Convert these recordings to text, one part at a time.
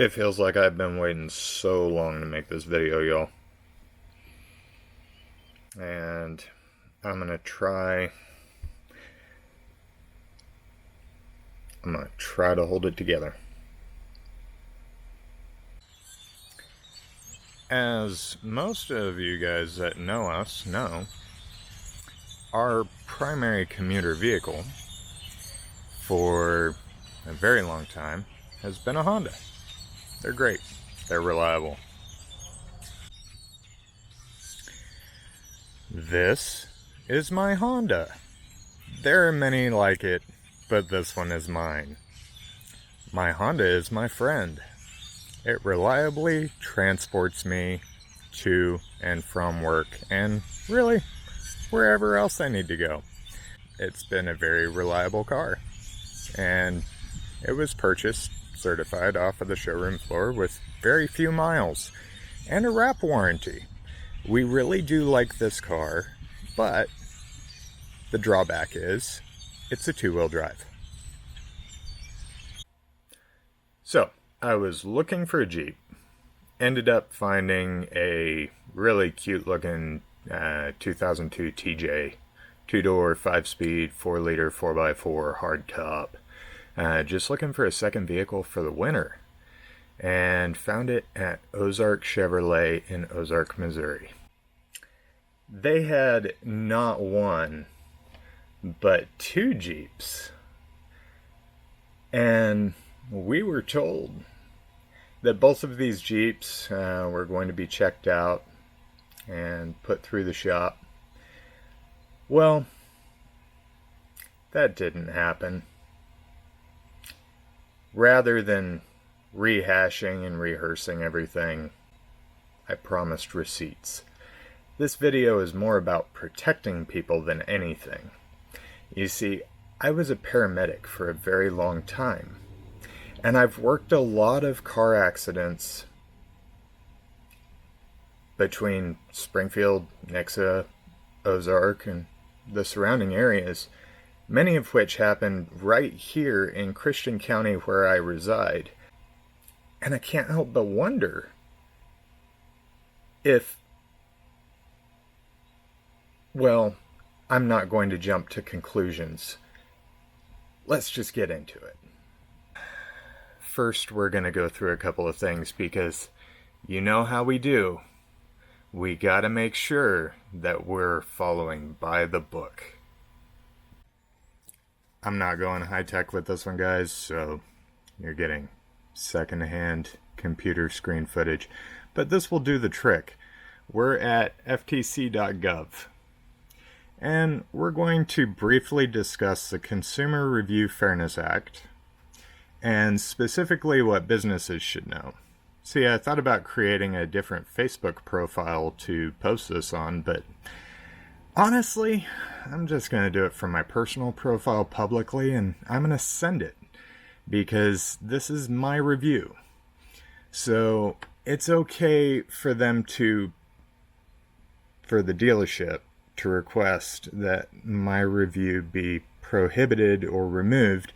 It feels like I've been waiting so long to make this video, y'all. And I'm gonna try to hold it together. As most of you guys that know us know, our primary commuter vehicle for a very long time has been a Honda. They're great. They're reliable. This is my Honda. There are many like it, but this one is mine. My Honda is my friend. It reliably transports me to and from work and really wherever else I need to go. It's been a very reliable car, and it was purchased certified off of the showroom floor with very few miles and a wrap warranty. We really do like this car, but the drawback is it's a two-wheel drive. So I was looking for a Jeep, ended up finding a really cute looking 2002 TJ, 2-door, 5-speed, 4-liter, 4x4 hardtop. Just looking for a second vehicle for the winter, and found it at Ozark Chevrolet in Ozark, Missouri. They had not one, but two Jeeps, and we were told that both of these Jeeps were going to be checked out and put through the shop. Well, that didn't happen. Rather than rehashing and rehearsing everything, I promised receipts. This video is more about protecting people than anything. You see, I was a paramedic for a very long time, and I've worked a lot of car accidents between Springfield, Nixa, Ozark, and the surrounding areas, many of which happened right here in Christian County where I reside. And I can't help but wonder if, well, I'm not going to jump to conclusions. Let's just get into it. First, we're going to go through a couple of things because you know how we do. We gotta make sure that we're following by the book. I'm not going high-tech with this one, guys, so you're getting second-hand computer screen footage. But this will do the trick. We're at ftc.gov, and we're going to briefly discuss the Consumer Review Fairness Act, and specifically what businesses should know. See, I thought about creating a different Facebook profile to post this on, but honestly, I'm just going to do it from my personal profile publicly, and I'm going to send it because this is my review. So it's okay for them for the dealership to request that my review be prohibited or removed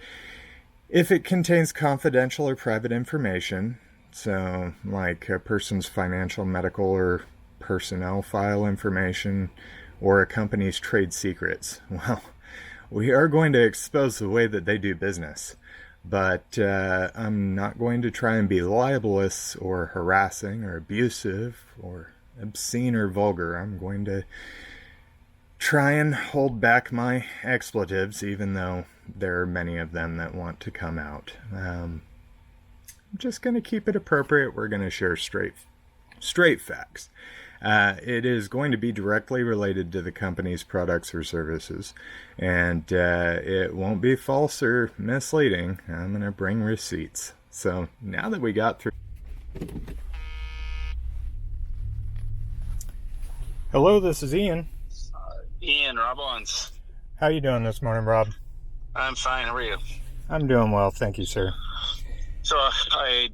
if it contains confidential or private information. So, like a person's financial, medical, or personnel file information, or a company's trade secrets. Well, we are going to expose the way that they do business, but I'm not going to try and be libelous or harassing or abusive or obscene or vulgar. I'm going to try and hold back my expletives, even though there are many of them that want to come out. I'm just going to keep it appropriate. We're going to share straight facts. It is going to be directly related to the company's products or services, and it won't be false or misleading. I'm going to bring receipts. So now that we got through... Hello, this is Ian. Ian, Rob Owens. How you doing this morning, Rob? I'm fine. How are you? I'm doing well, thank you, sir. So I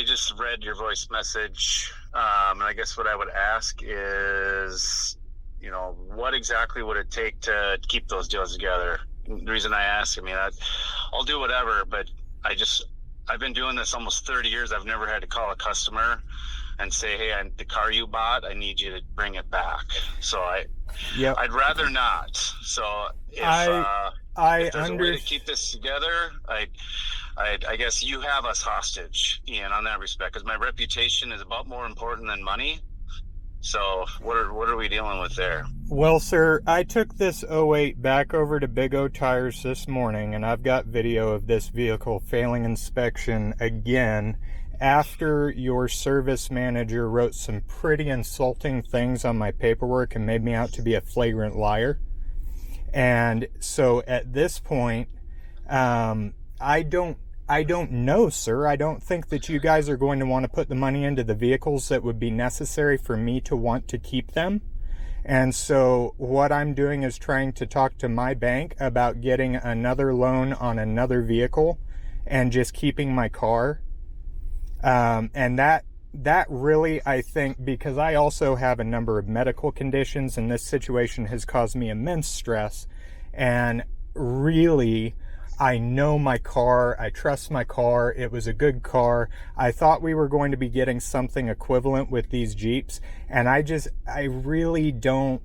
just read your voice message, and I guess what I would ask is, what exactly would it take to keep those deals together? The reason I ask, I'll do whatever, but I've been doing this almost 30 years. I've never had to call a customer and say, hey, the car you bought, I need you to bring it back. So I'd rather not. So if there's a way to keep this together, I guess you have us hostage, Ian, on that respect, because my reputation is about more important than money. So what are we dealing with there? Well, sir, I took this '08 back over to Big O Tires this morning, and I've got video of this vehicle failing inspection again after your service manager wrote some pretty insulting things on my paperwork and made me out to be a flagrant liar. And so at this point, I don't know, sir. I don't think that you guys are going to want to put the money into the vehicles that would be necessary for me to want to keep them. And so what I'm doing is trying to talk to my bank about getting another loan on another vehicle and just keeping my car. And that really, I think, because I also have a number of medical conditions, and this situation has caused me immense stress. And really, I know my car. I trust my car. It was a good car. I thought we were going to be getting something equivalent with these Jeeps. And I really don't,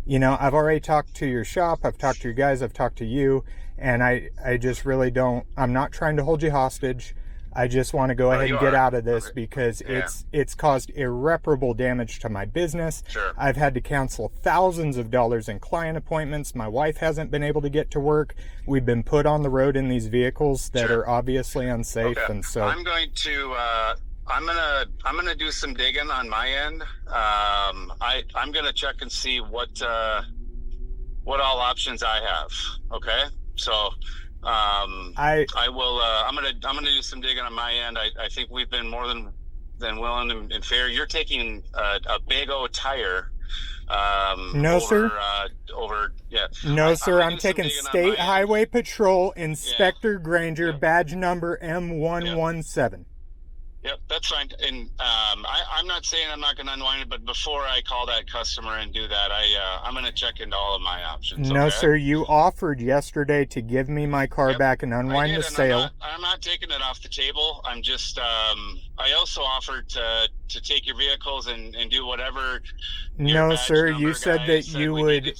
I've already talked to your shop. I've talked to you guys. I've talked to you. And I just really don't, I'm not trying to hold you hostage. I just want to go ahead and get out of this because it's caused irreparable damage to my business. Sure. I've had to cancel thousands of dollars in client appointments. My wife hasn't been able to get to work. We've been put on the road in these vehicles that are obviously unsafe. Okay. And so I'm going to I'm gonna do some digging on my end. I'm gonna check and see what all options I have. Okay, so. I will. I'm gonna do some digging on my end. I think we've been more than willing and fair. You're taking a Big O tire. No, sir. Yeah. No, sir. I'm taking State Highway Patrol Inspector Granger, badge number M117. Yep, that's fine. And I'm not saying I'm not going to unwind it, but before I call that customer and do that, I'm going to check into all of my options. No, sir. You offered yesterday to give me my car back and unwind the sale. I'm not taking it off the table. I'm just. I also offered to take your vehicles and do whatever. No, sir. You said that you would.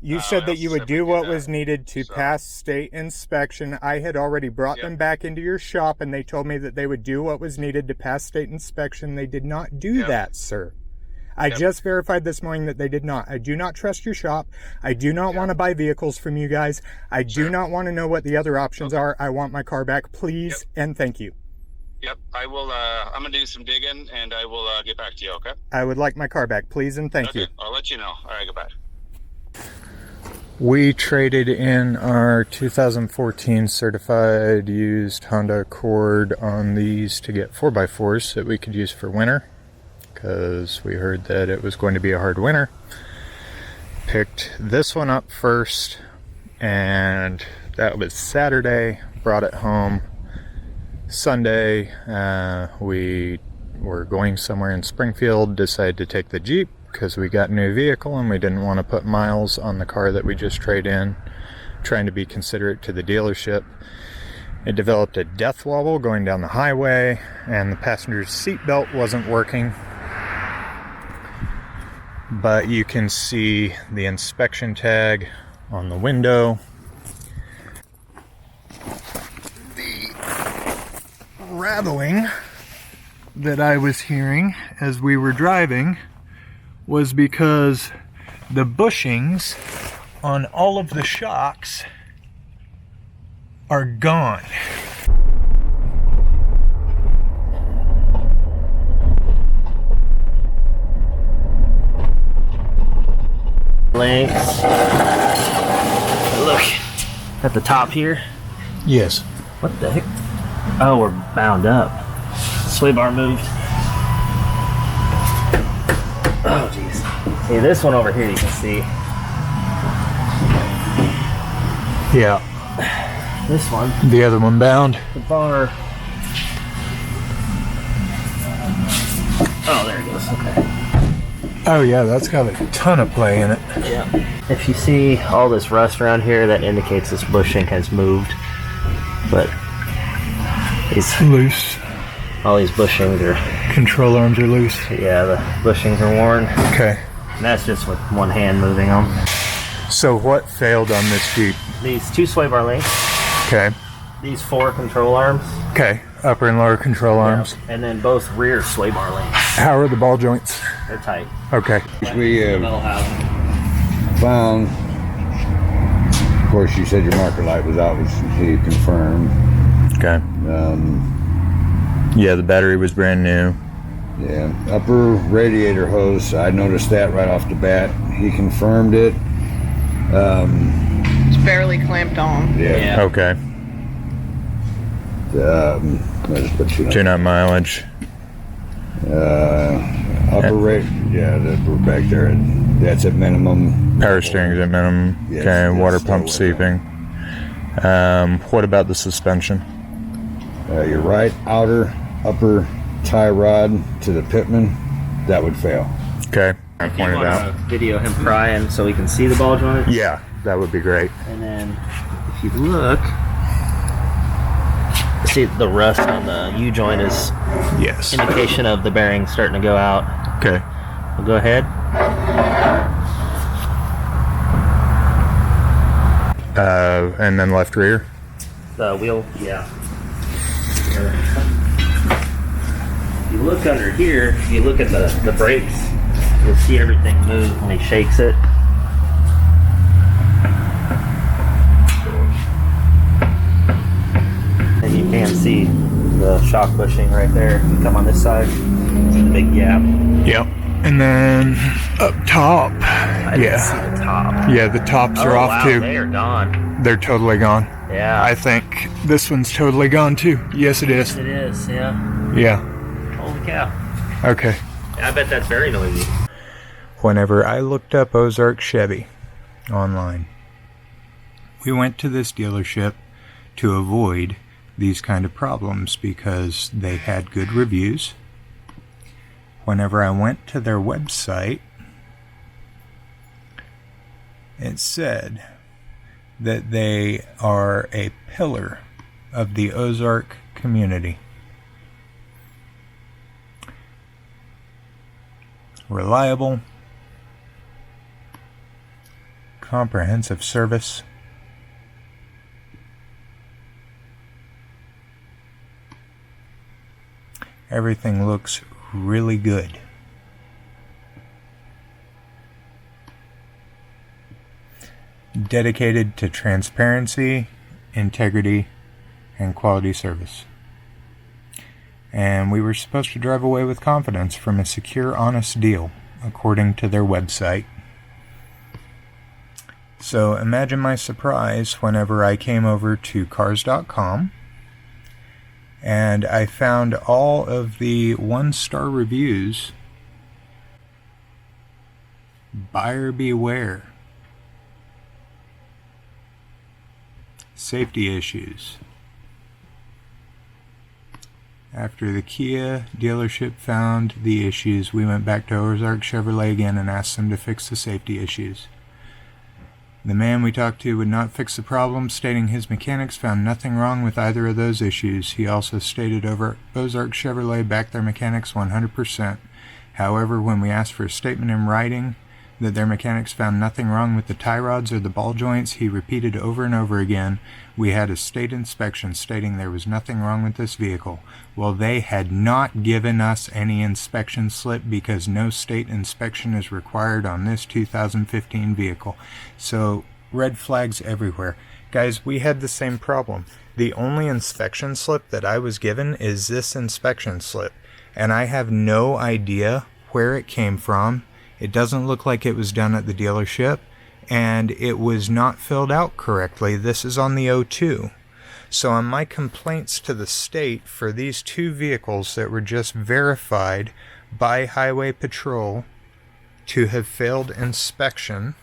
You said that you would do what was needed to pass state inspection. I had already brought them back into your shop, and they told me that they would do what was needed to pass state inspection. They did not do that, sir. I just verified this morning that they did not. I do not trust your shop. I do not want to buy vehicles from you guys. I do not want to know what the other options are. I want my car back, please, and thank you. Yep, I will. I'm going to do some digging, and I will get back to you, okay? I would like my car back, please, and thank you. I'll let you know. All right, goodbye. We traded in our 2014 certified used Honda Accord on these to get 4x4s that we could use for winter, because we heard that it was going to be a hard winter. Picked this one up first, and that was Saturday. Brought it home Sunday. We were going somewhere in Springfield, decided to take the Jeep because we got a new vehicle and we didn't want to put miles on the car that we just traded in, trying to be considerate to the dealership. It developed a death wobble going down the highway, and the passenger's seatbelt wasn't working. But you can see the inspection tag on the window. The rattling that I was hearing as we were driving was because the bushings on all of the shocks are gone. Links. Look at the top here. Yes. What the heck? Oh, we're bound up. Sway bar moved. Oh, jeez. See, this one over here you can see. Yeah. This one. The other one bound. The bar. Oh, there it goes. Okay. Oh, yeah, that's got a ton of play in it. Yeah. If you see all this rust around here, that indicates this bushing has moved. But These Loose. all these bushings are. Control arms are loose. Yeah, the bushings are worn. Okay. And that's just with one hand moving them. So what failed on this Jeep? These 2 sway bar links. Okay. These 4 control arms. Okay. Upper and lower control arms. And then both rear sway bar links. How are the ball joints? They're tight. Okay. We Metal housing. found, of course, you said your marker light was out, which he confirmed. Okay. Yeah, the battery was brand new. Yeah, upper radiator hose, I noticed that right off the bat. He confirmed it. It's barely clamped on. Yeah. Okay. I just put you 2 knot mileage. upper rate, yeah, we're back there. That's at minimum. Power steering's at minimum. Yes, Okay, yes, water still pump with seeping. What about the suspension? Your right outer upper tie rod to the pitman, that would fail. Okay, I If you pointed want out. to video him prying so we can see the ball joints. Yeah, that would be great. And then if you look, see the rust on the U-joint is Yes. indication of the bearing starting to go out. Okay. We'll go ahead. And then left rear. The wheel, yeah. If you look under here, if you look at the brakes, you'll see everything move when he shakes it. And you can see the shock bushing right there. If you come on this side, see the big gap. Yep. And then up top. I didn't see the top. Yeah, the tops are off wow, too. They are gone. They're totally gone. Yeah. I think this one's totally gone too. Yes, it is. It is, yeah. Yeah. Holy cow. Okay. I bet that's very noisy. Whenever I looked up Ozark Chevy online, we went to this dealership to avoid these kind of problems because they had good reviews. Whenever I went to their website, it said that they are a pillar of the Ozark community. Reliable, comprehensive service, everything looks really good. Dedicated to transparency, integrity, and quality service. And we were supposed to drive away with confidence from a secure, honest deal, according to their website. So imagine my surprise whenever I came over to cars.com and I found all of the 1-star reviews. Buyer beware. Safety issues. After the Kia dealership found the issues, we went back to Ozark Chevrolet again and asked them to fix the safety issues. The man we talked to would not fix the problem, stating his mechanics found nothing wrong with either of those issues. He also stated over Ozark Chevrolet backed their mechanics 100%. However, when we asked for a statement in writing that their mechanics found nothing wrong with the tie rods or the ball joints, he repeated over and over again, we had a state inspection stating there was nothing wrong with this vehicle. Well, they had not given us any inspection slip because no state inspection is required on this 2015 vehicle. So, red flags everywhere. Guys, we had the same problem. The only inspection slip that I was given is this inspection slip, and I have no idea where it came from. It doesn't look like it was done at the dealership, and it was not filled out correctly. This is on the O2. So on my complaints to the state for these 2 vehicles that were just verified by Highway Patrol to have failed inspection.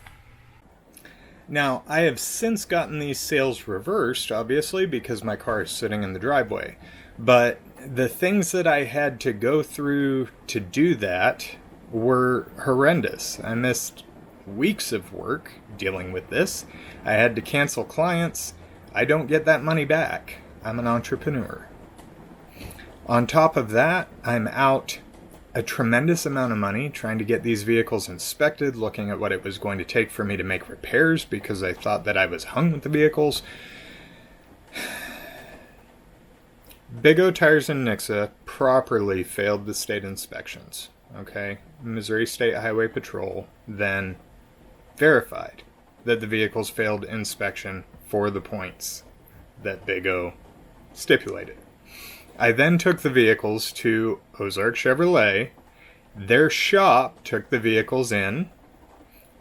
Now, I have since gotten these sales reversed, obviously, because my car is sitting in the driveway. But the things that I had to go through to do that were horrendous. I missed weeks of work dealing with this. I had to cancel clients. I don't get that money back. I'm an entrepreneur. On top of that, I'm out a tremendous amount of money trying to get these vehicles inspected, looking at what it was going to take for me to make repairs because I thought that I was hung with the vehicles. Big O Tires and Nixa properly failed the state inspections. Okay, Missouri State Highway Patrol then verified that the vehicles failed inspection for the points that Big O stipulated. I then took the vehicles to Ozark Chevrolet. Their shop took the vehicles in,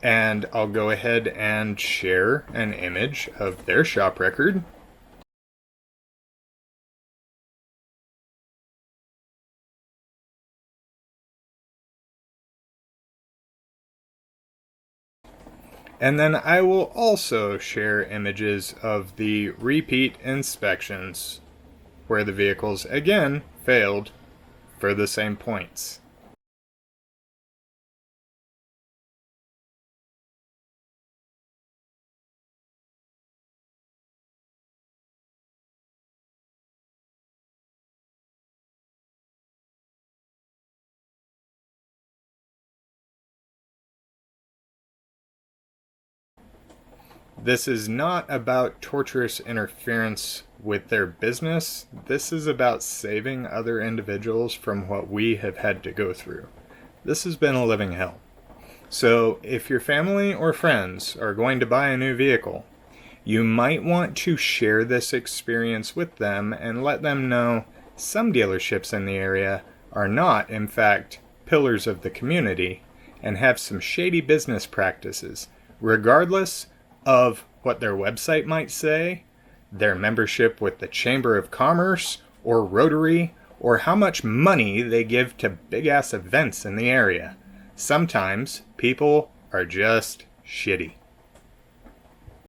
and I'll go ahead and share an image of their shop record. And then I will also share images of the repeat inspections where the vehicles again failed for the same points. This is not about torturous interference with their business. This is about saving other individuals from what we have had to go through. This has been a living hell. So if your family or friends are going to buy a new vehicle, you might want to share this experience with them and let them know some dealerships in the area are not, in fact, pillars of the community and have some shady business practices, regardless of what their website might say, their membership with the Chamber of Commerce or Rotary, or how much money they give to big-ass events in the area. Sometimes people are just shitty.